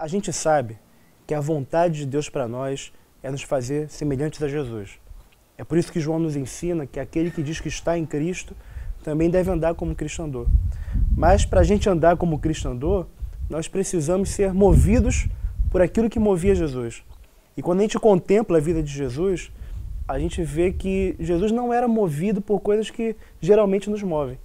gente sabe que a vontade de Deus para nós é nos fazer semelhantes a Jesus. É por isso que João nos ensina que aquele que diz que está em Cristo também deve andar como Cristo andou. Mas para a gente andar como Cristo andou, nós precisamos ser movidos por aquilo que movia Jesus. E quando a gente contempla a vida de Jesus, a gente vê que Jesus não era movido por coisas que geralmente nos movem.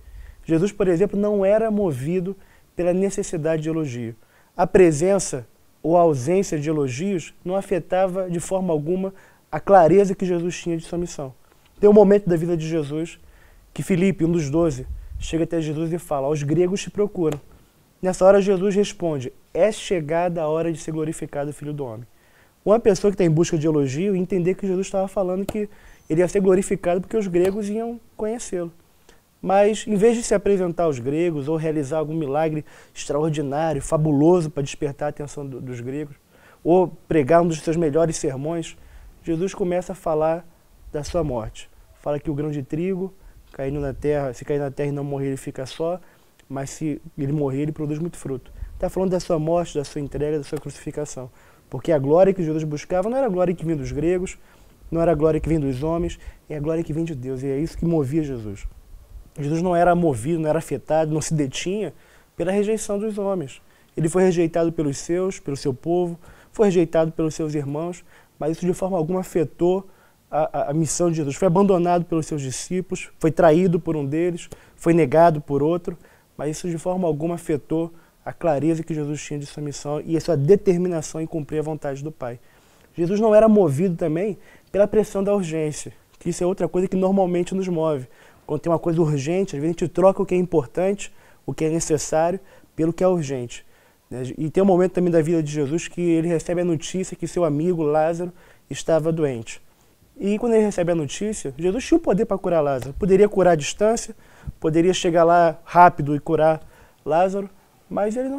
Jesus, por exemplo, não era movido pela necessidade de elogio. A presença ou a ausência de elogios não afetava de forma alguma a clareza que Jesus tinha de sua missão. Tem um momento da vida de Jesus que Filipe, um dos 12, chega até Jesus e fala: "Os gregos te procuram." Nessa hora Jesus responde: "É chegada a hora de ser glorificado o Filho do Homem." Uma pessoa que está em busca de elogio entender que Jesus estava falando que ele ia ser glorificado porque os gregos iam conhecê-lo. Mas, em vez de se apresentar aos gregos ou realizar algum milagre extraordinário, fabuloso para despertar a atenção dos gregos, ou pregar um dos seus melhores sermões, Jesus começa a falar da sua morte. Fala que o grão de trigo, caindo na terra, se cair na terra e não morrer, ele fica só, mas se ele morrer, ele produz muito fruto. Está falando da sua morte, da sua entrega, da sua crucificação. Porque a glória que Jesus buscava não era a glória que vinha dos gregos, não era a glória que vem dos homens, é a glória que vem de Deus, e é isso que movia Jesus. Jesus não era movido, não era afetado, não se detinha pela rejeição dos homens. Ele foi rejeitado pelos seus, pelo seu povo, foi rejeitado pelos seus irmãos, mas isso de forma alguma afetou a missão de Jesus. Foi abandonado pelos seus discípulos, foi traído por um deles, foi negado por outro, mas isso de forma alguma afetou a clareza que Jesus tinha de sua missão e a sua determinação em cumprir a vontade do Pai. Jesus não era movido também pela pressão da urgência, que isso é outra coisa que normalmente nos move. Quando tem uma coisa urgente, às vezes a gente troca o que é importante, o que é necessário, pelo que é urgente. E tem um momento também da vida de Jesus que ele recebe a notícia que seu amigo Lázaro estava doente. E quando ele recebe a notícia, Jesus tinha o poder para curar Lázaro. Poderia curar à distância, poderia chegar lá rápido e curar Lázaro, mas ele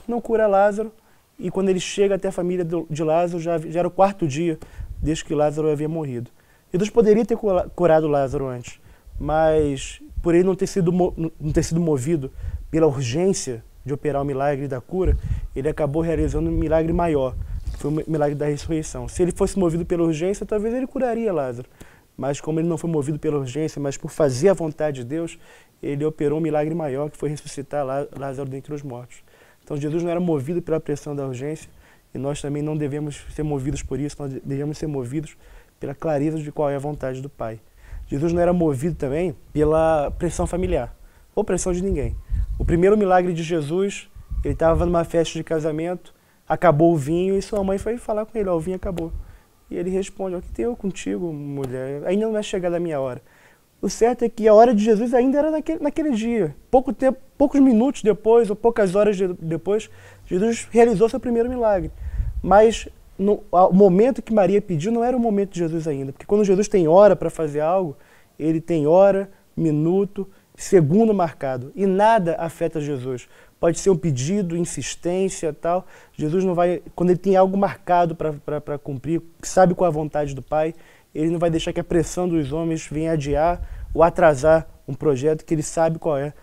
não cura Lázaro. E quando ele chega até a família de Lázaro, já era o 4º dia desde que Lázaro havia morrido. Jesus poderia ter curado Lázaro antes, mas por ele não ter sido movido pela urgência de operar o milagre da cura, ele acabou realizando um milagre maior, que foi o milagre da ressurreição. Se ele fosse movido pela urgência, talvez ele curaria Lázaro. Mas como ele não foi movido pela urgência, mas por fazer a vontade de Deus, ele operou um milagre maior, que foi ressuscitar Lázaro dentre os mortos. Então Jesus não era movido pela pressão da urgência, e nós também não devemos ser movidos por isso, nós devemos ser movidos pela clareza de qual é a vontade do Pai. Jesus não era movido também pela pressão familiar, ou pressão de ninguém. O primeiro milagre de Jesus, ele estava numa festa de casamento, acabou o vinho e sua mãe foi falar com ele: "Ó, o vinho acabou." E ele responde: "O que tenho eu contigo, mulher? Ainda não é chegada a minha hora." O certo é que a hora de Jesus ainda era naquele dia. Pouco tempo, poucos minutos depois, ou poucas horas depois, Jesus realizou seu primeiro milagre. Mas o momento que Maria pediu não era o momento de Jesus ainda. Porque quando Jesus tem hora para fazer algo, ele tem hora, minuto, segundo marcado. E nada afeta Jesus. Pode ser um pedido, insistência, tal. Jesus não vai, quando ele tem algo marcado para cumprir, sabe qual é a vontade do Pai, ele não vai deixar que a pressão dos homens venha adiar ou atrasar um projeto que ele sabe qual é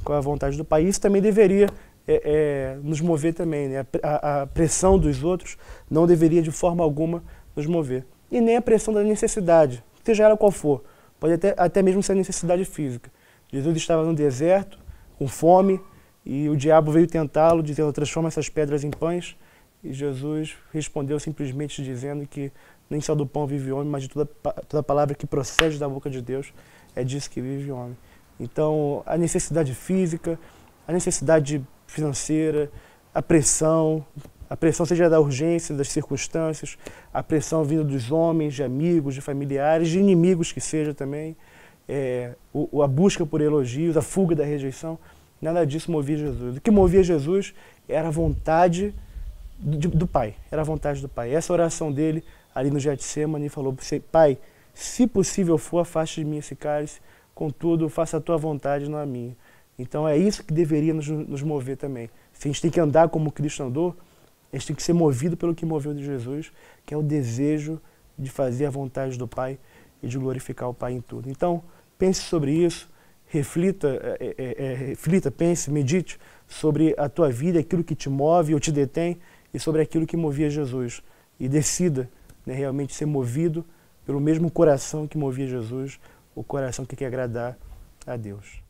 a vontade do Pai. Isso também deveria nos mover também, né? A pressão dos outros não deveria de forma alguma nos mover. E nem a pressão da necessidade, seja ela qual for. Pode até mesmo ser a necessidade física. Jesus estava no deserto, com fome, e o diabo veio tentá-lo, dizendo: "Transforma essas pedras em pães." E Jesus respondeu simplesmente dizendo que nem só do pão vive o homem, mas de toda palavra que procede da boca de Deus, é disso que vive o homem. Então, a necessidade física, a necessidade financeira, a pressão seja da urgência, das circunstâncias, a pressão vinda dos homens, de amigos, de familiares, de inimigos que seja também, a busca por elogios, a fuga da rejeição, nada disso movia Jesus. O que movia Jesus era a vontade do Pai, era a vontade do Pai. Essa oração dele, ali no Getsemane, falou: "Pai, se possível for, afaste de mim esse cálice, contudo, faça a tua vontade, não a minha." Então é isso que deveria nos mover também. Se a gente tem que andar como Cristo andou, a gente tem que ser movido pelo que moveu de Jesus, que é o desejo de fazer a vontade do Pai e de glorificar o Pai em tudo. Então, pense sobre isso, reflita, pense, medite sobre a tua vida, aquilo que te move ou te detém, e sobre aquilo que movia Jesus. E decida, né, realmente ser movido pelo mesmo coração que movia Jesus, o coração que quer agradar a Deus.